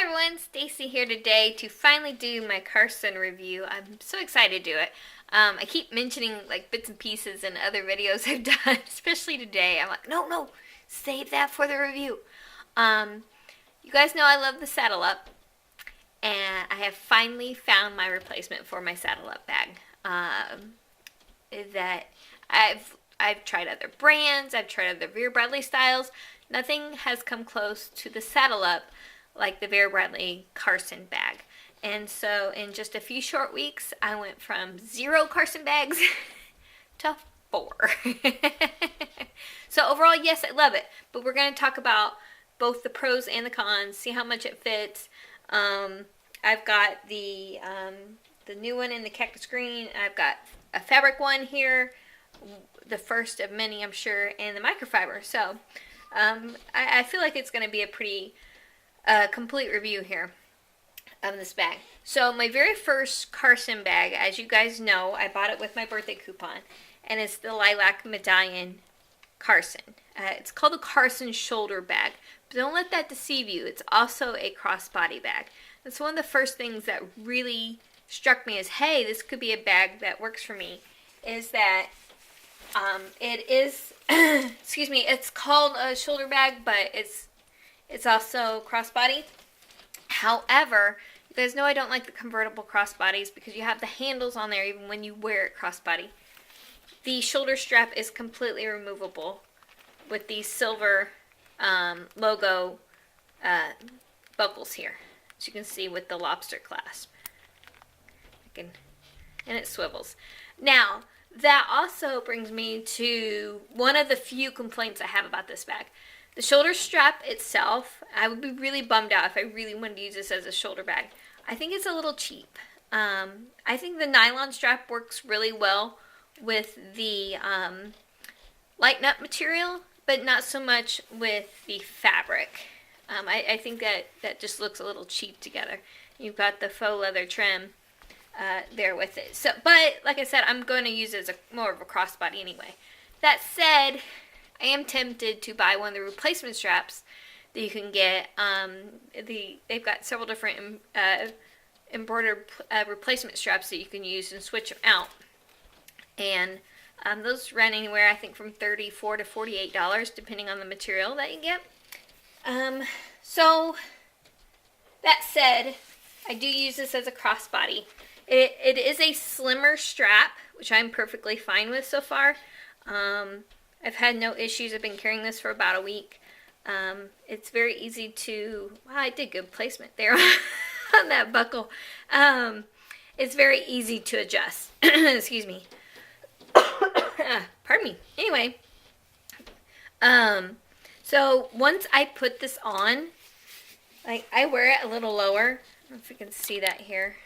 everyone, Stacy here today to finally do my Carson review. I'm so excited to do it. I keep mentioning like bits and pieces in other videos I've done, especially today. I'm like, no, save that for the review. You guys know I love the Saddle Up, and I have finally found my replacement for my Saddle Up bag. That I've tried other brands, I've tried other Vera Bradley styles. Nothing has come close to the Saddle Up like the Vera Bradley Carson bag. And so in just a few short weeks, I went from 0 Carson bags to 4. So overall, yes, I love it. But we're going to talk about both the pros and the cons, see how much it fits. I've got the new one in the Cactus Green. I've got a fabric one here, the first of many, I'm sure, and the microfiber. So I feel like it's going to be a pretty complete review here of this bag. So my very first Carson bag, as you guys know, I bought it with my birthday coupon, and it's the Lilac Medallion Carson. It's called the Carson shoulder bag, but don't let that deceive you. It's also a crossbody bag. That's one of the first things that really struck me as, hey, this could be a bag that works for me, is that it is, excuse me, it's called a shoulder bag, but it's also crossbody. However, you guys know I don't like the convertible crossbodies because you have the handles on there even when you wear it crossbody. The shoulder strap is completely removable with these silver logo buckles here, as you can see with the lobster clasp. And it swivels. Now, that also brings me to one of the few complaints I have about this bag. The shoulder strap itself, I would be really bummed out if I really wanted to use this as a shoulder bag. I think it's a little cheap. I think the nylon strap works really well with the light nut material, but not so much with the fabric. I think that just looks a little cheap together. You've got the faux leather trim there with it. So, but like I said, I'm going to use it as more of a crossbody anyway. That said, I am tempted to buy one of the replacement straps that you can get. They've got several different embroidered replacement straps that you can use and switch them out. And those run anywhere, I think, from $34 to $48, depending on the material that you get. So, that said, I do use this as a crossbody. It is a slimmer strap, which I'm perfectly fine with so far. I've had no issues. I've been carrying this for about a week. It's very easy to... Wow, I did good placement there on that buckle. It's very easy to adjust. Excuse me. Pardon me. Anyway. So, once I put this on, like, I wear it a little lower. I don't know if you can see that here.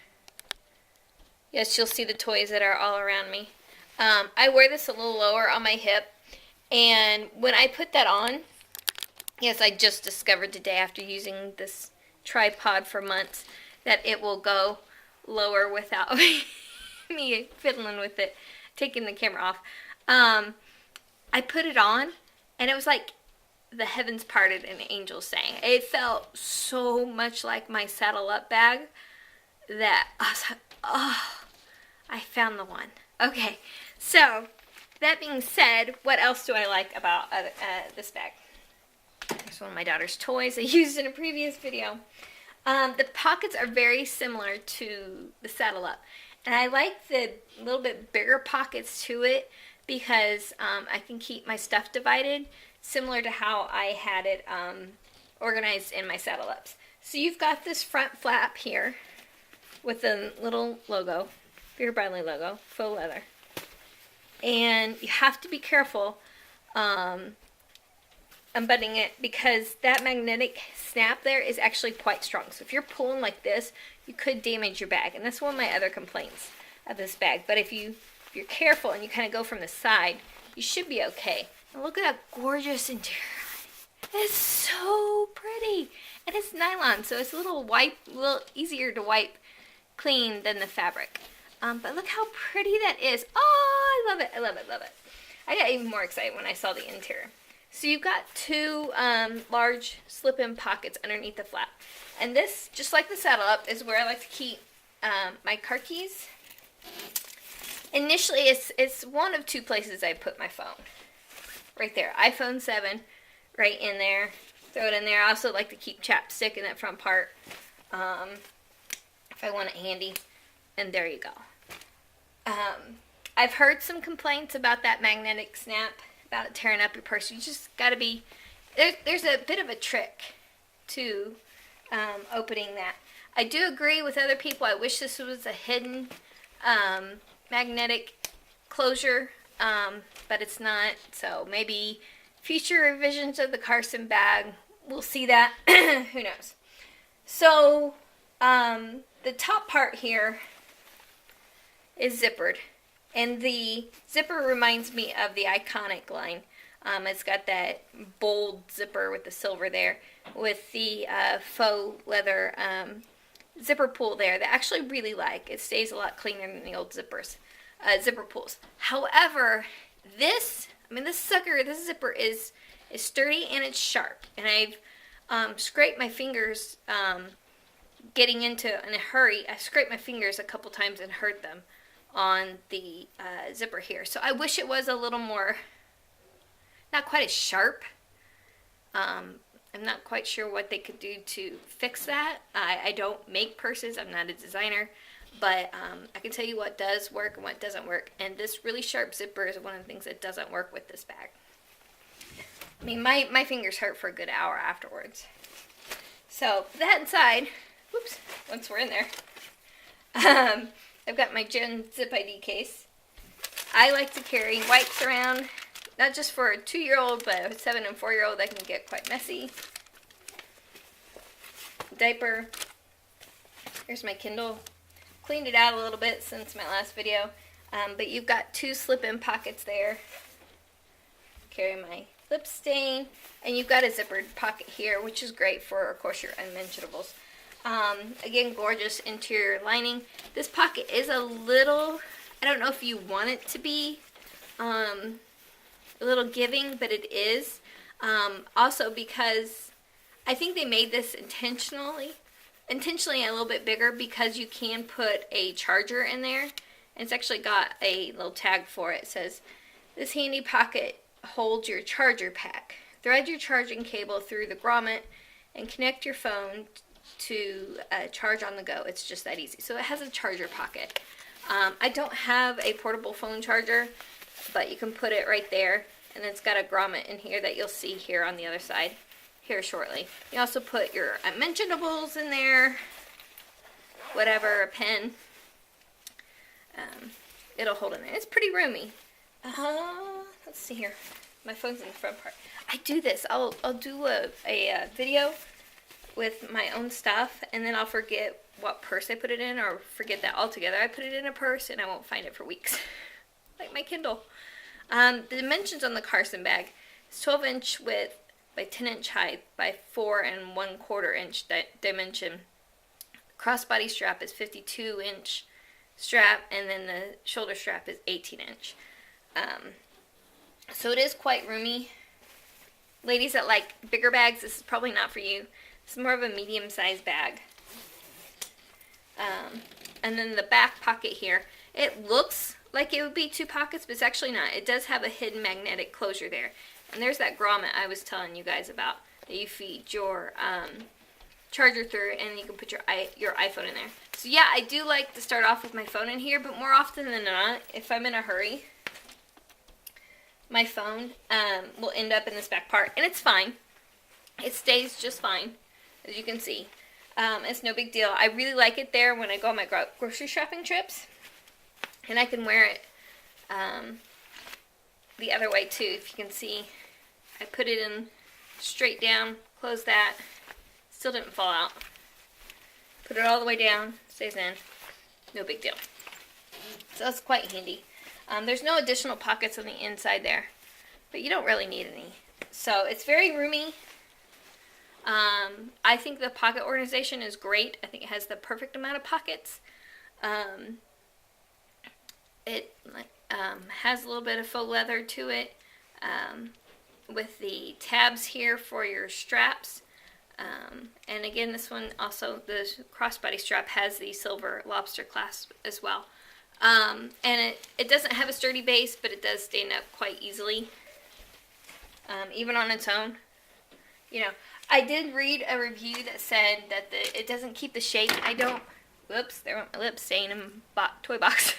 Yes, you'll see the toys that are all around me. I wear this a little lower on my hip. And when I put that on, yes, I just discovered today after using this tripod for months that it will go lower without me fiddling with it, taking the camera off. I put it on, and it was like the heavens parted and angels sang. It felt so much like my Saddle Up bag that I was like, oh, I found the one. Okay, so that being said, what else do I like about this bag? Here's one of my daughter's toys I used in a previous video. The pockets are very similar to the Saddle Up. And I like the little bit bigger pockets to it because I can keep my stuff divided, similar to how I had it organized in my Saddle Ups. So you've got this front flap here with a little logo, Vera Bradley logo, faux leather. And you have to be careful unbuttoning it because that magnetic snap there is actually quite strong. So if you're pulling like this, you could damage your bag. And that's one of my other complaints of this bag. But if you're careful and you kind of go from the side, you should be okay. And look at that gorgeous interior. It's so pretty. And it's nylon, so it's a little easier to wipe clean than the fabric. But look how pretty that is. Oh, I love it. I love it. I got even more excited when I saw the interior. So you've got two large slip-in pockets underneath the flap. And this, just like the saddle up, is where I like to keep my car keys. Initially, it's one of two places I put my phone. Right there, iPhone 7, right in there. Throw it in there. I also like to keep chapstick in that front part if I want it handy. And there you go. I've heard some complaints about that magnetic snap, about it tearing up your purse. You just got to be, there's a bit of a trick to opening that. I do agree with other people. I wish this was a hidden magnetic closure, but it's not. So maybe future revisions of the Carson bag, we'll see that. Who knows? So the top part here is zippered. And the zipper reminds me of the Iconic line. It's got that bold zipper with the silver there, with the faux leather zipper pull there that I actually really like. It stays a lot cleaner than the old zippers, zipper pulls. However, this zipper is sturdy and it's sharp. And I've scraped my fingers getting into in a hurry. I scraped my fingers a couple times and hurt them on the zipper here. So I wish it was a little more, not quite as sharp. I'm not quite sure what they could do to fix that. I don't make purses. I'm not a designer. But I can tell you what does work and what doesn't work. And this really sharp zipper is one of the things that doesn't work with this bag. I mean, my fingers hurt for a good hour afterwards. So, put that inside. Whoops, once we're in there. I've got my Gen Zip ID case. I like to carry wipes around, not just for a 2-year-old, but a 7 and 4-year-old that can get quite messy. Diaper. Here's my Kindle. Cleaned it out a little bit since my last video, but you've got 2 slip-in pockets there. Carry my lip stain, and you've got a zippered pocket here, which is great for, of course, your unmentionables. Again, gorgeous interior lining. This pocket is a little, I don't know if you want it to be a little giving, but it is. Also because I think they made this intentionally a little bit bigger because you can put a charger in there. And it's actually got a little tag for it. It says, this handy pocket holds your charger pack. Thread your charging cable through the grommet and connect your phone to charge on the go. It's just that easy. So it has a charger pocket. I don't have a portable phone charger, but you can put it right there. And it's got a grommet in here that you'll see here on the other side here shortly. You also put your unmentionables in there, whatever, a pen. It'll hold in there. It's pretty roomy. Let's see here. My phone's in the front part. I do this. I'll do a video with my own stuff, and then I'll forget what purse I put it in, or forget that altogether. I put it in a purse, and I won't find it for weeks. Like my Kindle. The dimensions on the Carson bag is 12-inch width by 10-inch height by 4 1/4 inch dimension. Crossbody strap is 52-inch strap, and then the shoulder strap is 18-inch. So it is quite roomy. Ladies that like bigger bags, this is probably not for you. It's more of a medium-sized bag. And then the back pocket here, it looks like it would be 2 pockets, but it's actually not. It does have a hidden magnetic closure there. And there's that grommet I was telling you guys about that you feed your charger through, and you can put your iPhone in there. So yeah, I do like to start off with my phone in here, but more often than not, if I'm in a hurry, my phone will end up in this back part, and it's fine. It stays just fine, as you can see. It's no big deal. I really like it there when I go on my grocery shopping trips, and I can wear it the other way too. If you can see, I put it in straight down, close that, still didn't fall out. Put it all the way down, stays in, no big deal. So that's quite handy. There's no additional pockets on the inside there, but you don't really need any. So it's very roomy. I think the pocket organization is great. I think it has the perfect amount of pockets. It has a little bit of faux leather to it, with the tabs here for your straps. And again, this one also, the crossbody strap has the silver lobster clasp as well. And it doesn't have a sturdy base, but it does stand up quite easily, even on its own. You know, I did read a review that said that it doesn't keep the shape. I don't, whoops, there went my lips staying in toy box.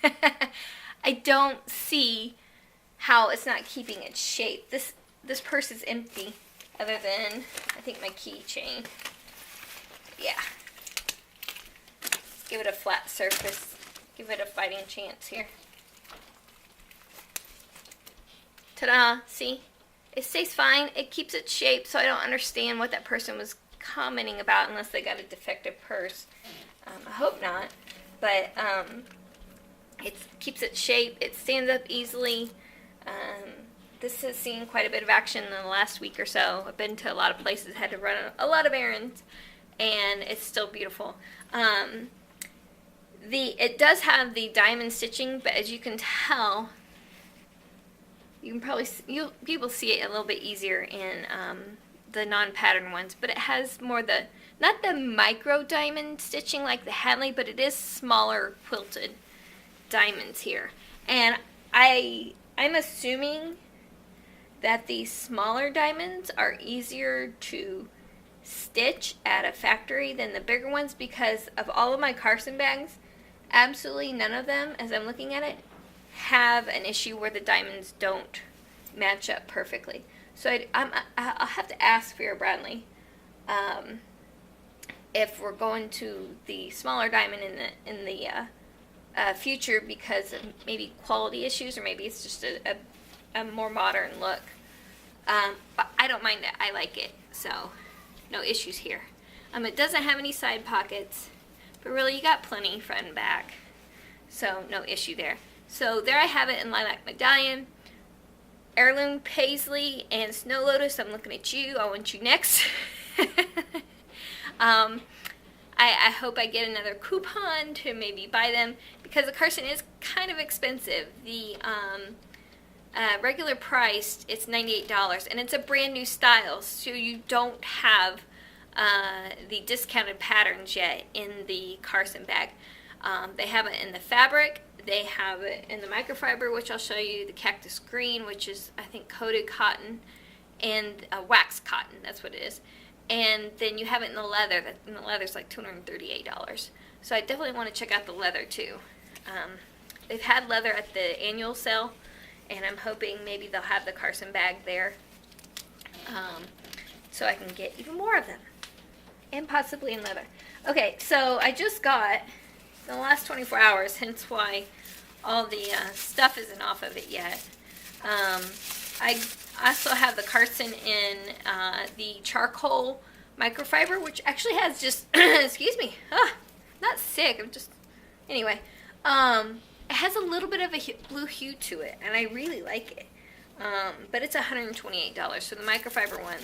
I don't see how it's not keeping its shape. This purse is empty, other than, I think, my keychain. Yeah. Let's give it a flat surface. Give it a fighting chance here. Ta-da! See? It stays fine. It keeps its shape, so I don't understand what that person was commenting about unless they got a defective purse. I hope not. But it keeps its shape. It stands up easily. This has seen quite a bit of action in the last week or so. I've been to a lot of places, had to run a lot of errands, and it's still beautiful. It does have the diamond stitching, but as you can tell, you can probably you'll be able to see it a little bit easier in the non-pattern ones. But it has more not the micro diamond stitching like the Hadley, but it is smaller quilted diamonds here. And I'm assuming that these smaller diamonds are easier to stitch at a factory than the bigger ones, because of all of my Carson bags, absolutely none of them, as I'm looking at it, have an issue where the diamonds don't match up perfectly. So I'll have to ask Vera Bradley if we're going to the smaller diamond in the future because of maybe quality issues, or maybe it's just a more modern look. But I don't mind it. I like it, so no issues here. It doesn't have any side pockets, but really you got plenty front and back, so no issue there. So there I have it in Lilac Medallion, Heirloom Paisley, and Snow Lotus. I'm looking at you. I want you next. I hope I get another coupon to maybe buy them, because the Carson is kind of expensive. The regular price, it's $98, and it's a brand new style, so you don't have the discounted patterns yet in the Carson bag. They have it in the fabric, they have it in the microfiber, which I'll show you, the Cactus Green, which is, I think, coated cotton, and wax cotton, that's what it is. And then you have it in the leather, and the leather's like $238. So I definitely want to check out the leather too. They've had leather at the annual sale, and I'm hoping maybe they'll have the Carson bag there, so I can get even more of them, and possibly in leather. Okay, so I just got, in the last 24 hours, hence why all the stuff isn't off of it yet. I also have the Carson in the charcoal microfiber, which actually has just, excuse me, not sick, I'm just, anyway, it has a little bit of a blue hue to it, and I really like it, but it's $128, so the microfiber one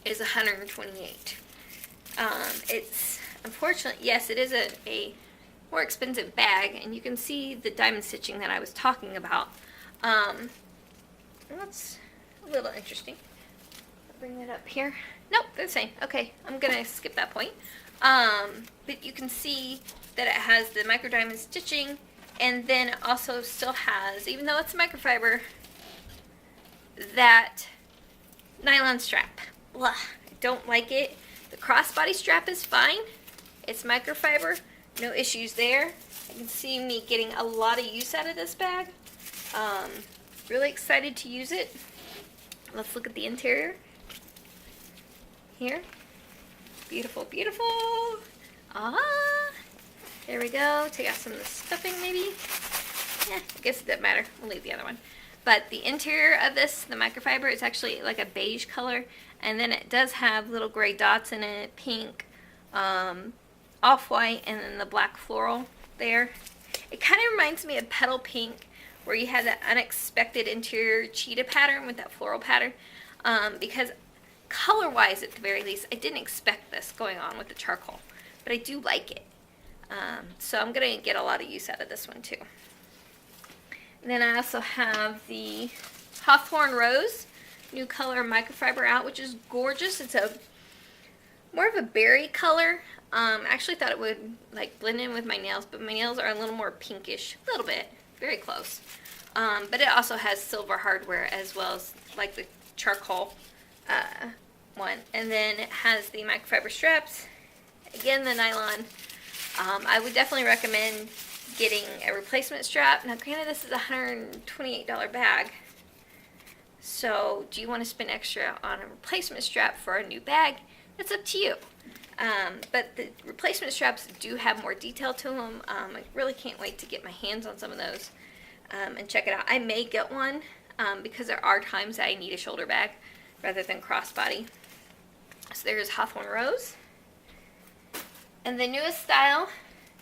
is $128. It's, unfortunately, yes, it is a more expensive bag, and you can see the diamond stitching that I was talking about. That's a little interesting. I'll bring that up here. Nope, they're the same. Okay, I'm gonna skip that point. But you can see that it has the micro diamond stitching, and then it also still has, even though it's a microfiber, that nylon strap. Blah, I don't like it. The crossbody strap is fine. It's microfiber, no issues there. You can see me getting a lot of use out of this bag. Really excited to use it. Let's look at the interior. Here. Beautiful, beautiful. Ah, there we go. Take out some of the stuffing maybe. Yeah, I guess it doesn't matter. We'll leave the other one. But the interior of this, the microfiber, is actually like a beige color. And then it does have little gray dots in it, pink, off-white, and then the black floral there. It kind of reminds me of Petal Pink, where you had that unexpected interior cheetah pattern with that floral pattern, because color-wise, at the very least, I didn't expect this going on with the charcoal, but I do like it. So I'm going to get a lot of use out of this one too. And then I also have the Hawthorne Rose. new color microfiber out, which is gorgeous. It's a more of a berry color. I actually thought it would like blend in with my nails, but my nails are a little more pinkish, a little bit, very close. But it also has silver hardware as well as like the charcoal one. And then it has the microfiber straps. Again, the nylon. I would definitely recommend getting a replacement strap. Now, granted, this is a $128 bag. So, do you want to spend extra on a replacement strap for a new bag? That's up to you. But the replacement straps do have more detail to them. I really can't wait to get my hands on some of those and check it out. I may get one because there are times I need a shoulder bag rather than crossbody. So there's Hawthorne Rose. And the newest style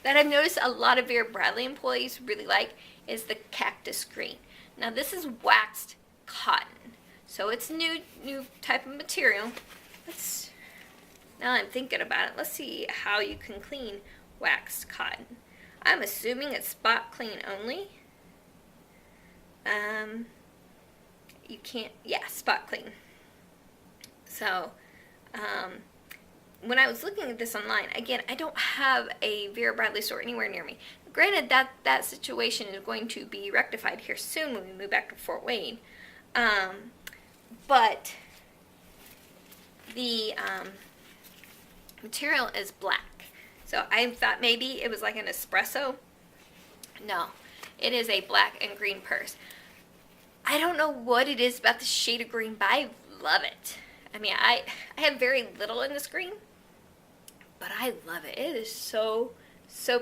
that I've noticed a lot of Vera Bradley employees really like is the Cactus Green. Now this is waxed cotton. So it's new type of material. Now I'm thinking about it, let's see how you can clean waxed cotton. I'm assuming it's spot clean only. You can't, yeah, spot clean. So, when I was looking at this online, again, I don't have a Vera Bradley store anywhere near me. Granted, that situation is going to be rectified here soon when we move back to Fort Wayne. But the material is black. So I thought maybe it was like an espresso. No, it is a black and green purse. I don't know what it is about the shade of green, but I love it. I mean, I have very little in this green, but I love it. It is so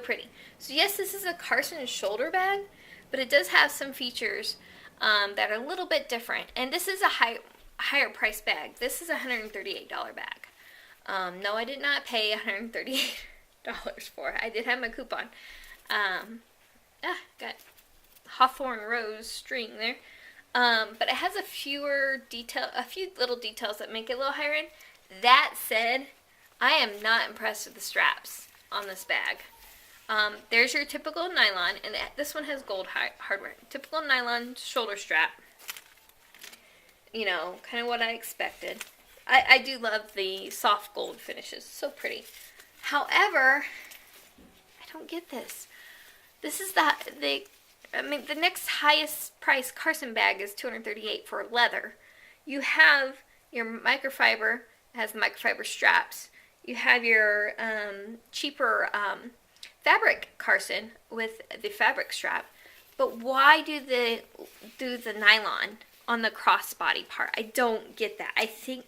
pretty. So yes, this is a Carson shoulder bag, but it does have some features that are a little bit different. And this is a higher price bag. This is a $138 bag. No, I did not pay $138 for it. I did have my coupon. Got Hawthorne Rose string there. But it has a few little details that make it a little higher end. That said, I am not impressed with the straps on this bag. There's your typical nylon, and this one has gold hardware. Typical nylon shoulder strap. You know, kind of what I expected. I do love the soft gold finishes. So pretty. However, I don't get this. This is the next highest price Carson bag is $238 for leather. You have your microfiber, it has the microfiber straps. You have your cheaper fabric Carson with the fabric strap. But why do the nylon on the crossbody part? I don't get that. I think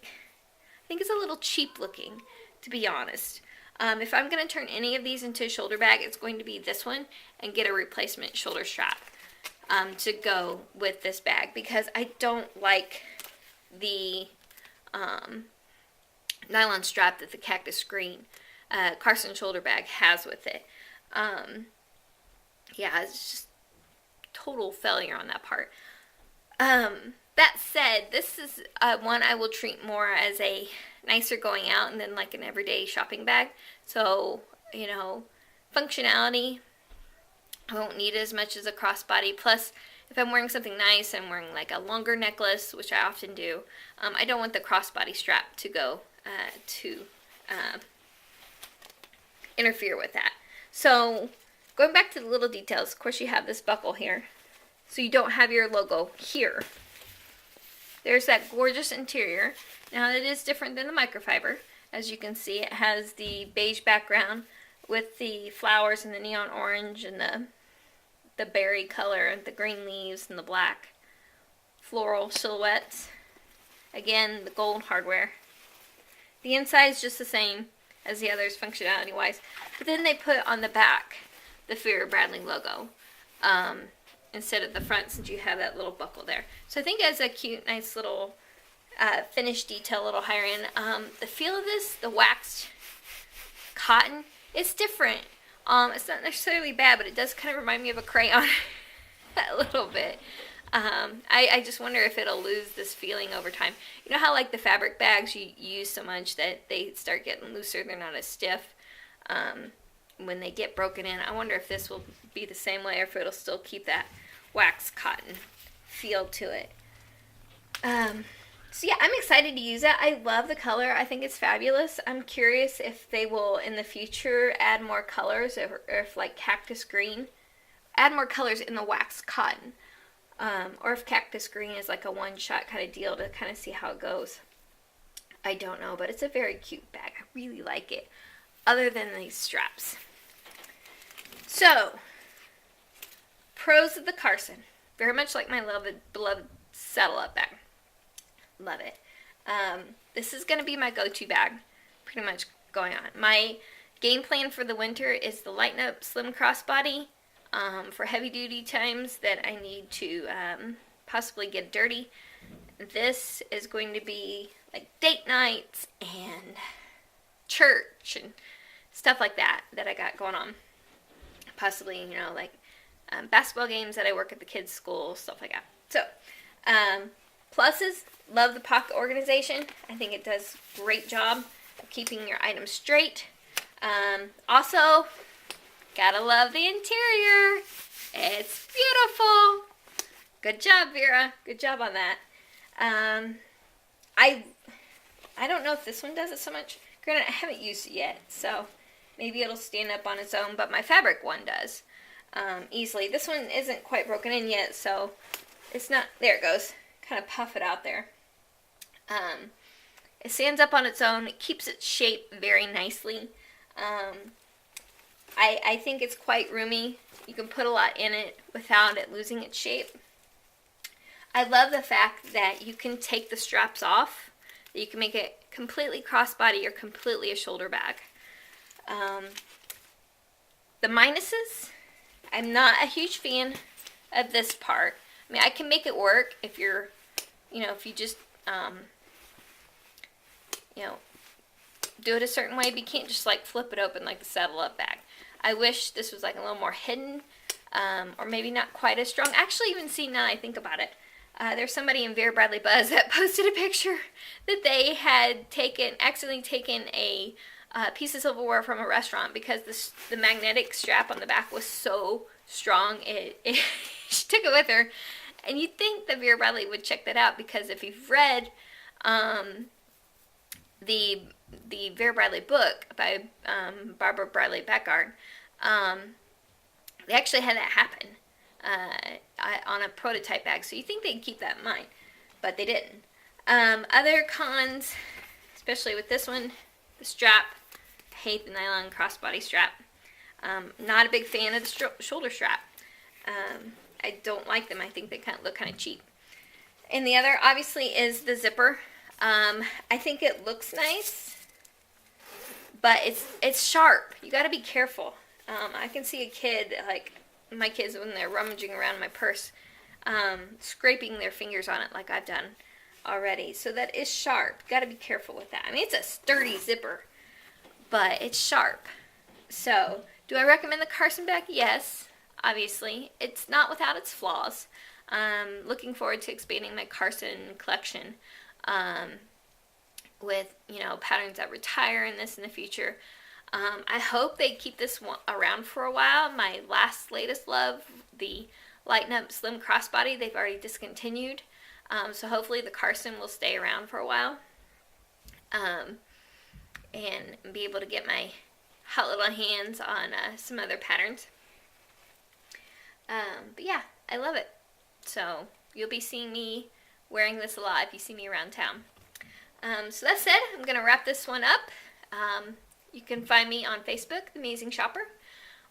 it's a little cheap looking, to be honest. If I'm going to turn any of these into a shoulder bag, it's going to be this one and get a replacement shoulder strap to go with this bag, because I don't like the nylon strap that the Cactus Green Carson shoulder bag has with it. Yeah, it's just total failure on that part. That said, this is one I will treat more as a nicer going out and then like an everyday shopping bag. So, you know, functionality, I won't need as much as a crossbody. Plus, if I'm wearing something nice, I'm wearing like a longer necklace, which I often do, I don't want the crossbody strap to go to interfere with that. So, going back to the little details, of course you have this buckle here. So you don't have your logo here. There's that gorgeous interior. Now it is different than the microfiber. As you can see, it has the beige background with the flowers and the neon orange and the berry color, the green leaves and the black floral silhouettes. Again, the gold hardware. The inside is just the same as the others functionality wise. But then they put on the back the Vera Bradley logo. Instead of the front, since you have that little buckle there. So I think it has a cute, nice little finished detail, a little higher end. The feel of this, the waxed cotton, it's different. It's not necessarily bad, but it does kind of remind me of a crayon a little bit. I just wonder if it'll lose this feeling over time. You know how like the fabric bags you use so much that they start getting looser, they're not as stiff when they get broken in. I wonder if this will be the same way or if it'll still keep that wax cotton feel to it. So yeah, I'm excited to use it. I love the color. I think it's fabulous. I'm curious if they will in the future add more colors, or if like Cactus Green, add more colors in the wax cotton. Or if Cactus Green is like a one-shot kind of deal to kind of see how it goes. I don't know, but it's a very cute bag. I really like it, other than these straps. So, pros of the Carson. Very much like my beloved Saddle Up bag. Love it. This is going to be my go-to bag, pretty much going on. My game plan for the winter is the Lighten Up Slim Crossbody for heavy-duty times that I need to possibly get dirty. This is going to be like date nights and church and stuff like that I got going on. Possibly, you know, like basketball games that I work at the kids' school, stuff like that. So, pluses, love the pocket organization. I think it does a great job of keeping your items straight. Also, gotta love the interior. It's beautiful. Good job, Vera. Good job on that. I don't know if this one does it so much. Granted, I haven't used it yet, so maybe it'll stand up on its own, but my fabric one does easily. This one isn't quite broken in yet, so it's not, there it goes. Kind of puff it out there. It stands up on its own. It keeps its shape very nicely. I think it's quite roomy. You can put a lot in it without it losing its shape. I love the fact that you can take the straps off. That you can make it completely crossbody or completely a shoulder bag. The minuses, I'm not a huge fan of this part. I mean, I can make it work if you're, you know, if you just, you know, do it a certain way, but you can't just like flip it open like the Saddle Up bag. I wish this was like a little more hidden, or maybe not quite as strong. Actually, even see now that I think about it, there's somebody in Vera Bradley Buzz that posted a picture that they had accidentally taken a piece of silverware from a restaurant because the magnetic strap on the back was so strong. She took it with her, and you'd think that Vera Bradley would check that out, because if you've read the Vera Bradley book by Barbara Bradley Beckard, they actually had that happen on a prototype bag, so you think they'd keep that in mind, but they didn't. Other cons, especially with this one, the strap. I hate the nylon crossbody strap. Not a big fan of the shoulder strap. I don't like them. I think they look kind of cheap. And the other, obviously, is the zipper. I think it looks nice, but it's sharp. You got to be careful. I can see a kid, like my kids when they're rummaging around my purse, scraping their fingers on it like I've done already. So that is sharp. Got to be careful with that. I mean, it's a sturdy zipper, but it's sharp. So, do I recommend the Carson bag? Yes, obviously. It's not without its flaws. Looking forward to expanding my Carson collection with, you know, patterns that retire in this in the future. I hope they keep this one around for a while. My latest love, the Lighten Up Slim Crossbody, they've already discontinued. So hopefully the Carson will stay around for a while. And be able to get my hot little hands on some other patterns. But yeah, I love it. So you'll be seeing me wearing this a lot if you see me around town. So that said, I'm going to wrap this one up. You can find me on Facebook, The Amazing Shopper.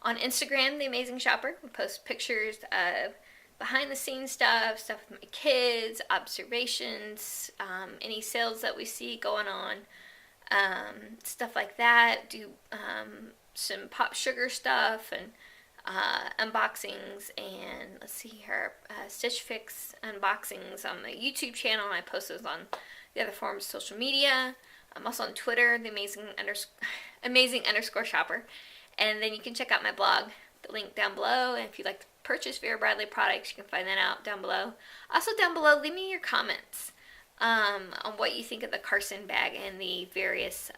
On Instagram, The Amazing Shopper. We post pictures of behind the scenes stuff with my kids, observations, any sales that we see going on, stuff like that. Do some Pop Sugar stuff and unboxings, and let's see here, Stitch Fix unboxings on the YouTube channel. I post those on the other forms of social media. I'm also on Twitter, the amazing_shopper. And then you can check out my blog, the link down below. And if you'd like to purchase Vera Bradley products, you can find that out down below. Also down below, leave me your comments on what you think of the Carson bag and the various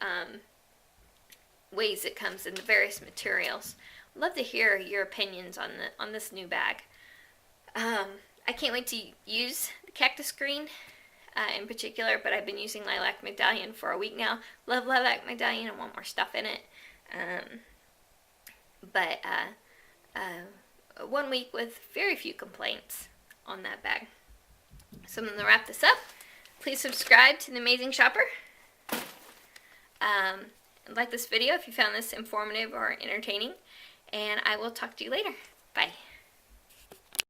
ways it comes in, the various materials. I'd love to hear your opinions on this new bag. I can't wait to use the Cactus Green. in particular, but I've been using Lilac Medallion for a week now. Love Lilac Medallion. I want more stuff in it. But 1 week with very few complaints on that bag. So I'm going to wrap this up. Please subscribe to The Amazing Shopper. Like this video if you found this informative or entertaining. And I will talk to you later. Bye.